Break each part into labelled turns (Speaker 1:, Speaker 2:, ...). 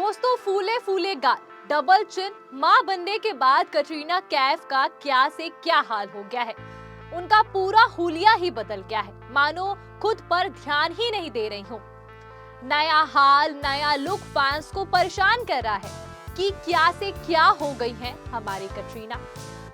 Speaker 1: दोस्तों, फूले फूले गाल, double chin, मां बनने के बाद कटरीना कैफ का क्या से क्या हाल हो गया है। उनका पूरा हुलिया ही बदल गया है, मानो खुद पर ध्यान ही नहीं दे रही हूँ। नया हाल, नया लुक फैंस को परेशान कर रहा है कि क्या से क्या हो गई हैं हमारी कटरीना।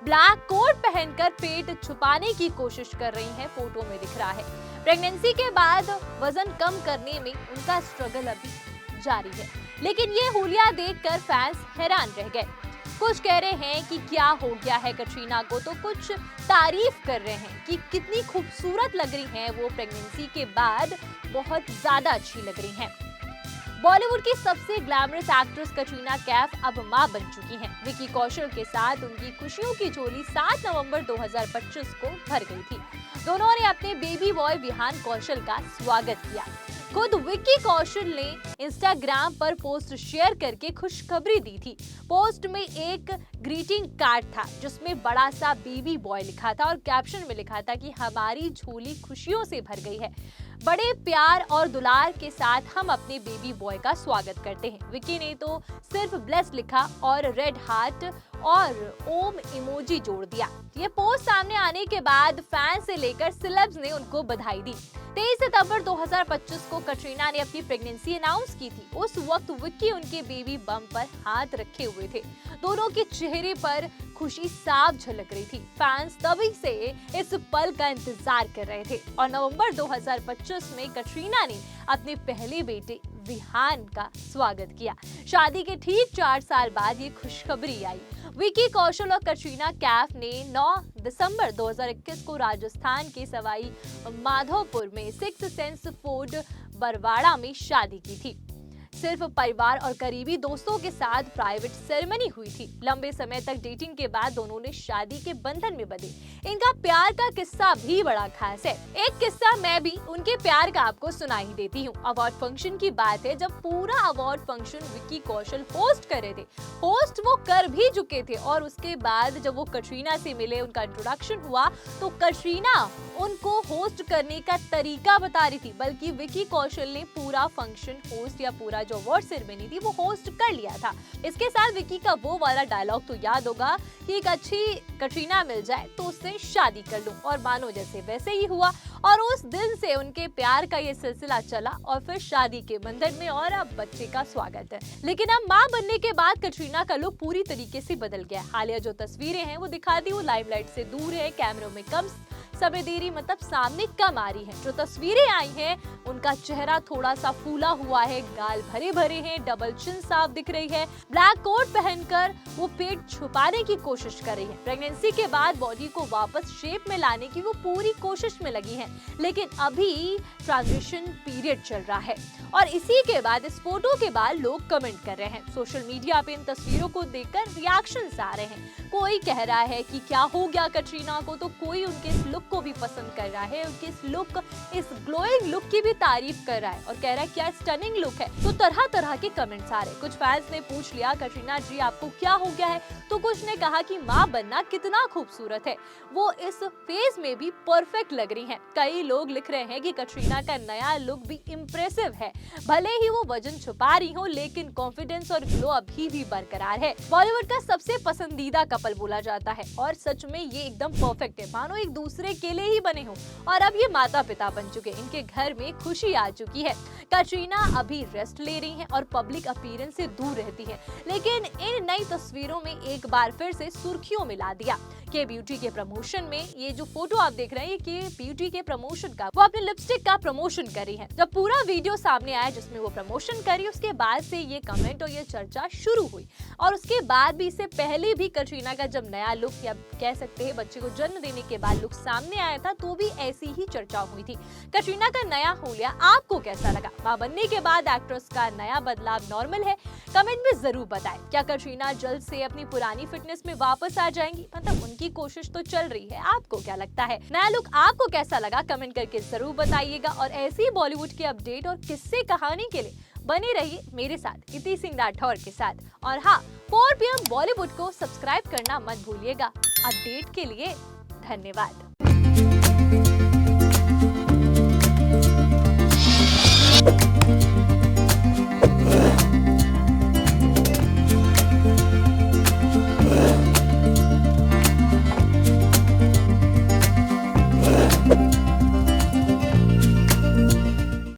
Speaker 1: ब्लैक कोट पहनकर पेट छुपाने की कोशिश कर रही हैं, फोटो में दिख रहा है। प्रेगनेंसी के बाद वजन कम करने में उनका स्ट्रगल अभी जारी है, लेकिन ये हुलिया देखकर फैंस हैरान रह गए। कुछ कह रहे हैं कि क्या हो गया है कटरीना को, तो कुछ तारीफ कर रहे हैं कि कितनी खूबसूरत लग रही हैं वो, प्रेगनेंसी के बाद बहुत ज्यादा अच्छी लग रही हैं। बॉलीवुड की सबसे ग्लैमरस एक्ट्रेस कटरीना कैफ अब मां बन चुकी हैं। विकी कौशल के साथ उनकी खुशियों की झोली 7 नवंबर 2025 को भर गई थी। दोनों ने अपने बेबी बॉय विहान कौशल का स्वागत किया। खुद विक्की कौशल ने इंस्टाग्राम पर पोस्ट शेयर करके खुशखबरी दी थी। पोस्ट में एक ग्रीटिंग कार्ड था जिसमें बड़ा सा बेबी बॉय लिखा था और कैप्शन में लिखा था कि हमारी झोली खुशियों से भर गई है। बड़े प्यार और दुलार के साथ हम अपने बेबी बॉय का स्वागत करते हैं। विक्की ने तो सिर्फ ब्लेस लिखा और रेड हार्ट और ओम इमोजी जोड़ दिया। ये पोस्ट सामने आने के बाद फैंस से लेकर सेलेब्स ने उनको बधाई दी। 23 सितंबर 2025 को कटरीना ने अपनी प्रेगनेंसी अनाउंस की थी। उस वक्त विक्की उनके बेबी बम पर हाथ रखे हुए थे। दोनों के चेहरे पर खुशी साफ झलक रही थी। फैंस तभी से इस पल का इंतजार कर रहे थे और नवंबर 2025 में कटरीना ने अपने पहले बेटे विहान का स्वागत किया। शादी के ठीक 4 साल बाद ये खुशखबरी आई। विकी कौशल और कटरीना कैफ ने 9 दिसंबर 2021 को राजस्थान के सवाई माधोपुर में सिक्स सेंस फूड बरवाड़ा में शादी की थी। सिर्फ परिवार और करीबी दोस्तों के साथ प्राइवेट सेरेमनी हुई थी। लंबे समय तक डेटिंग के बाद दोनों ने शादी के बंधन में बंधे। इनका प्यार का किस्सा भी बड़ा खास है। एक किस्सा मैं भी उनके प्यार का आपको सुना ही देती हूँ। अवार्ड फंक्शन की बात है, जब पूरा award function Vicky Kaushal host कर रहे थे। होस्ट वो कर भी चुके थे और उसके बाद जब वो कटरीना से मिले, उनका इंट्रोडक्शन हुआ, तो कटरीना उनको होस्ट करने का तरीका बता रही थी, बल्कि विक्की कौशल ने पूरा फंक्शन होस्ट या पूरा जो अवार्ड सेरेमनी थी वो होस्ट कर लिया था। इसके साथ विक्की का वो वाला डायलॉग तो याद होगा कि एक अच्छी कटरीना मिल जाए तो उससे शादी कर लूं, और मानो जैसे वैसे ही हुआ। और उस दिन से उनके प्यार का ये सिलसिला चला और फिर शादी के बंधन में, और अब बच्चे का स्वागत है। लेकिन अब मां बनने के बाद कटरीना का लुक पूरी तरीके से बदल गया। हालिया जो तस्वीरें हैं वो दिखाती, वो लाइमलाइट से दूर है, कैमरों में कम समय दे रही, मतलब सामने कम आ रही है। जो तस्वीरें आई हैं उनका चेहरा थोड़ा सा फूला हुआ है, गाल भरे भरे हैं, डबल चिन साफ दिख रही है। ब्लैक कोट पहनकर वो पेट छुपाने की कोशिश कर रही है। प्रेगनेंसी के बाद बॉडी को वापस शेप में लाने की वो पूरी कोशिश में लगी है, लेकिन अभी ट्रांजिशन पीरियड चल रहा है। और इसी के बाद, इस फोटो के बाद लोग कमेंट कर रहे हैं। सोशल मीडिया पे इन तस्वीरों को देखकर रिएक्शंस आ रहे हैं। कोई कह रहा है कि क्या हो गया कटरीना को, तो कोई उनके इस लुक को भी पसंद कर रहा है, उनके इस लुक, इस ग्लोइंग लुक की भी तारीफ कर रहा है और कह रहा है क्या स्टनिंग लुक है। तो तरह तरह के कमेंट्स आ रहे। कुछ फैंस ने पूछ लिया कटरीना जी आपको क्या हो गया है, तो कुछ ने कहा कि मां बनना कितना खूबसूरत है, वो इस फेज में भी परफेक्ट लग रही हैं। कई लोग लिख रहे हैं कि कटरीना का नया लुक भी इम्प्रेसिव है, भले ही वो वजन छुपा रही हो, लेकिन कॉन्फिडेंस और ग्लो अभी भी बरकरार है। बॉलीवुड का सबसे पसंदीदा कपल बोला जाता है और सच में ये एकदम परफेक्ट है, मानो एक दूसरे के लिए ही बने हो। और अब ये माता पिता बन चुके, इनके घर में खुशी आ चुकी है। कटरीना अभी रेस्ट ले रही हैं और पब्लिक अपीयरेंस से दूर रहती हैं, लेकिन इन नई तस्वीरों में एक बार फिर से सुर्खियों में ला दिया। के ब्यूटी के प्रमोशन में ये जो फोटो आप देख रहे हैं, ये के ब्यूटी के प्रमोशन का, वो अपने लिपस्टिक का प्रमोशन कर रही है। जब पूरा वीडियो सामने आया जिसमें वो प्रमोशन करी, उसके बाद से ये कमेंट और ये चर्चा शुरू हुई। और उसके बाद भी, इससे पहले भी कटरीना का जब नया लुक, या कह सकते हैं बच्चे को जन्म देने के बाद लुक सामने आया था, तो भी ऐसी ही चर्चा हुई थी। कटरीना का नया हुलिया आपको कैसा लगा? मां बनने के बाद एक्ट्रेस का नया बदलाव नॉर्मल है? कमेंट में जरूर बताएं। क्या कटरीना जल्द से अपनी पुरानी फिटनेस में वापस आ जाएंगी? मतलब उनकी कोशिश तो चल रही है, आपको क्या लगता है? नया लुक आपको कैसा लगा? कमेंट करके जरूर बताइएगा। और ऐसी ही बॉलीवुड के अपडेट और किस्से कहानी के लिए बने रहिए मेरे साथ, इति सिंह राठौर के साथ। और हाँ, 4 PM बॉलीवुड को सब्सक्राइब करना मत भूलिएगा। अपडेट के लिए धन्यवाद।